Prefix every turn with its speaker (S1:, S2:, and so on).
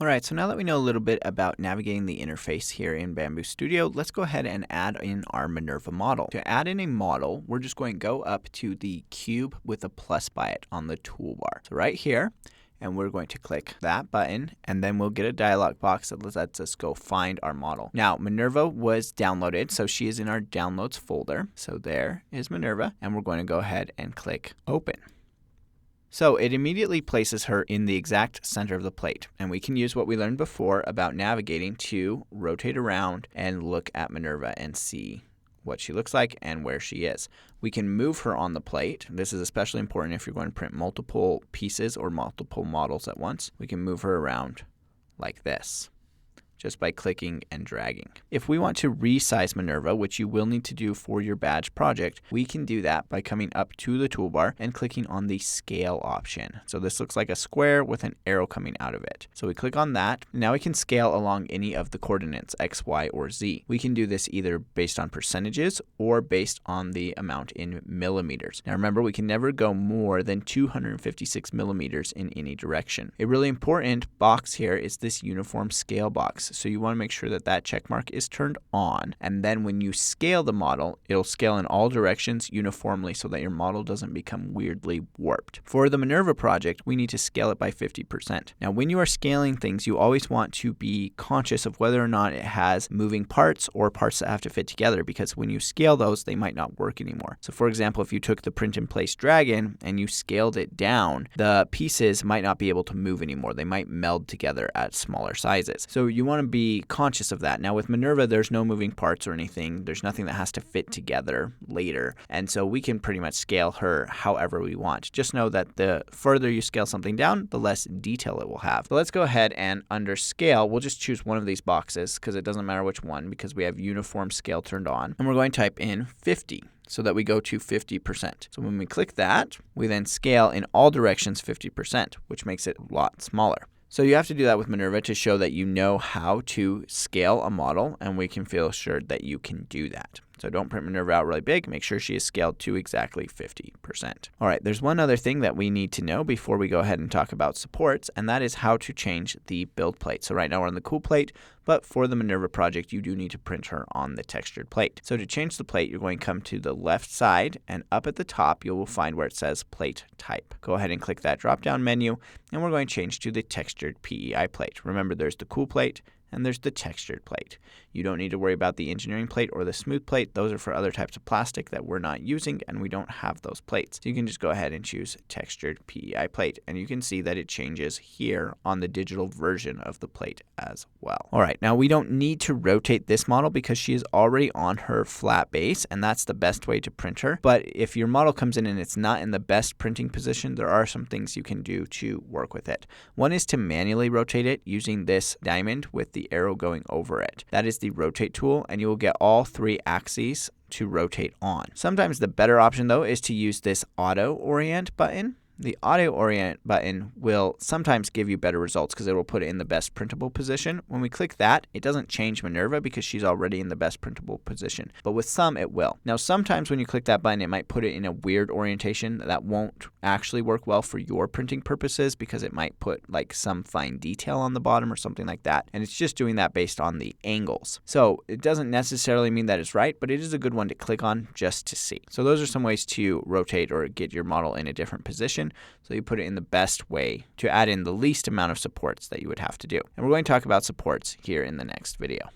S1: Alright, so now that we know a little bit about navigating the interface here in Bamboo Studio, let's go ahead and add in our Minerva model. To add in a model, we're just going to go up to the cube with a plus by it on the toolbar. So right here, and we're going to click that button, and then we'll get a dialog box that lets us go find our model. Now, Minerva was downloaded, so she is in our downloads folder. So there is Minerva, and we're going to go ahead and click open. So it immediately places her in the exact center of the plate, and we can use what we learned before about navigating to rotate around and look at Minerva and see what she looks like and where she is. We can move her on the plate. This is especially important if you're going to print multiple pieces or multiple models at once. We can move her around like this, just by clicking and dragging. If we want to resize Minerva, which you will need to do for your badge project, we can do that by coming up to the toolbar and clicking on the scale option. So this looks like a square with an arrow coming out of it. So we click on that. Now we can scale along any of the coordinates, X, Y, or Z. We can do this either based on percentages or based on the amount in millimeters. Now remember, we can never go more than 256 millimeters in any direction. A really important box here is this uniform scale box. So you want to make sure that that check mark is turned on, and then when you scale the model, it'll scale in all directions uniformly so that your model doesn't become weirdly warped. For the Minerva project, we need to scale it by 50%. Now when you are scaling things, you always want to be conscious of whether or not it has moving parts or parts that have to fit together, because when you scale those, they might not work anymore. So for example, if you took the print in place dragon and you scaled it down, the pieces might not be able to move anymore. They might meld together at smaller sizes. So you want to be conscious of that. Now with Minerva, there's no moving parts or anything. There's nothing that has to fit together later. And so we can pretty much scale her however we want. Just know that the further you scale something down, the less detail it will have. So let's go ahead and under scale, we'll just choose one of these boxes because it doesn't matter which one because we have uniform scale turned on. And we're going to type in 50. So that we go to 50%. So when we click that, we then scale in all directions 50%, which makes it a lot smaller. So you have to do that with Minerva to show that you know how to scale a model, and we can feel assured that you can do that. So don't print Minerva out really big. Make sure she is scaled to exactly 50%. All right, there's one other thing that we need to know before we go ahead and talk about supports, and that is how to change the build plate. So right now we're on the cool plate, but for the Minerva project, you do need to print her on the textured plate. So to change the plate, you're going to come to the left side, and up at the top, you will find where it says plate type. Go ahead and click that drop-down menu, and we're going to change to the textured PEI plate. Remember, there's the cool plate, and there's the textured plate. You don't need to worry about the engineering plate or the smooth plate. Those are for other types of plastic that we're not using, and we don't have those plates. So you can just go ahead and choose textured PEI plate, and you can see that it changes here on the digital version of the plate as well. All right, now we don't need to rotate this model because she is already on her flat base, and that's the best way to print her. But if your model comes in and it's not in the best printing position, there are some things you can do to work with it. One is to manually rotate it using this diamond with the arrow going over it. That is the rotate tool, and you will get all three axes to rotate on. Sometimes the better option though is to use this auto orient button. The auto orient button will sometimes give you better results because it will put it in the best printable position. When we click that, it doesn't change Minerva because she's already in the best printable position, but with some it will. Now sometimes when you click that button, it might put it in a weird orientation that won't actually work well for your printing purposes because it might put like some fine detail on the bottom or something like that, and it's just doing that based on the angles. So it doesn't necessarily mean that it's right, but it is a good one to click on just to see. So those are some ways to rotate or get your model in a different position. So you put it in the best way to add in the least amount of supports that you would have to do. And we're going to talk about supports here in the next video.